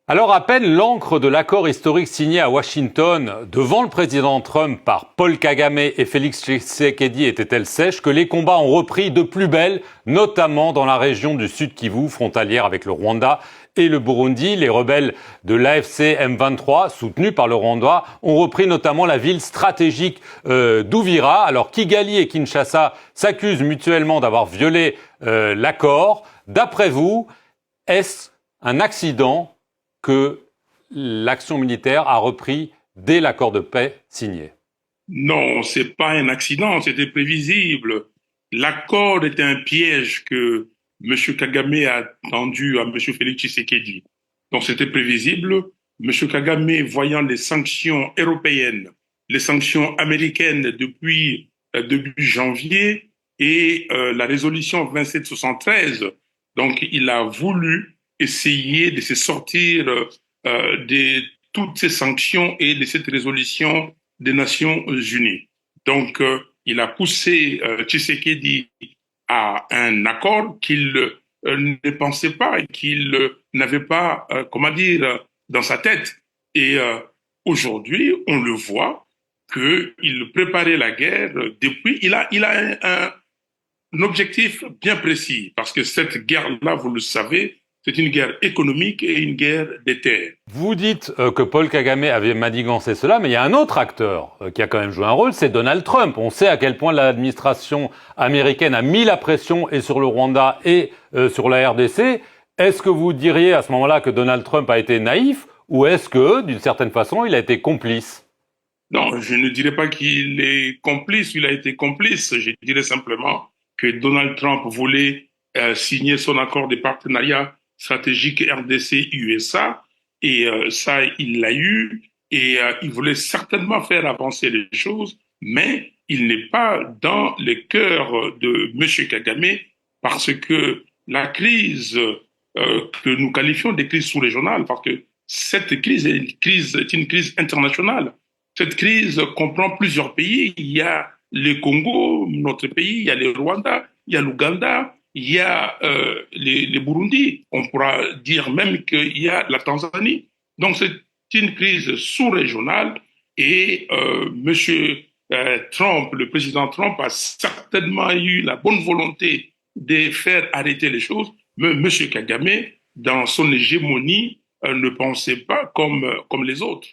Alors à peine l'encre de l'accord historique signé à Washington devant le président Trump par Paul Kagame et Félix Tshisekedi était-elle sèche que les combats ont repris de plus belle, notamment dans la région du Sud Kivu, frontalière avec le Rwanda et le Burundi. Les rebelles de l'AFC M23, soutenus par le Rwanda, ont repris notamment la ville stratégique d'Uvira. Alors Kigali et Kinshasa s'accusent mutuellement d'avoir violé l'accord. D'après vous, est-ce un accident que l'action militaire a repris dès l'accord de paix signé? Non, c'est pas un accident, c'était prévisible. L'accord était un piège que M. Kagame a tendu à M. Félix Tshisekedi. Donc c'était prévisible. M. Kagame, voyant les sanctions européennes, les sanctions américaines depuis début janvier et la résolution 2773, donc il a voulu essayer de se sortir de toutes ces sanctions et de cette résolution des Nations Unies. Donc, il a poussé Tshisekedi à un accord qu'il ne pensait pas et qu'il n'avait pas, comment dire, dans sa tête. Et aujourd'hui, on le voit qu'il préparait la guerre depuis. Il a un objectif bien précis parce que cette guerre-là, vous le savez, c'est une guerre économique et une guerre des terres. Vous dites que Paul Kagame avait manigancé cela, mais il y a un autre acteur qui a quand même joué un rôle, c'est Donald Trump. On sait à quel point l'administration américaine a mis la pression et sur le Rwanda et sur la RDC. Est-ce que vous diriez à ce moment-là que Donald Trump a été naïf ou est-ce que, d'une certaine façon, il a été complice? Non, je ne dirais pas qu'il est complice, il a été complice. Je dirais simplement que Donald Trump voulait signer son accord de partenariat stratégique RDC-USA et ça, il l'a eu et il voulait certainement faire avancer les choses, mais il n'est pas dans le cœur de M. Kagame parce que la crise que nous qualifions de crise sous-régionale, parce que cette est une crise internationale. Cette crise comprend plusieurs pays. Il y a le Congo, notre pays, il y a le Rwanda, il y a l'Ouganda, il y a les Burundi. On pourra dire même qu'il y a la Tanzanie. Donc c'est une crise sous-régionale et Monsieur Trump, le président Trump, a certainement eu la bonne volonté de faire arrêter les choses, mais Monsieur Kagame, dans son hégémonie, ne pensait pas comme les autres.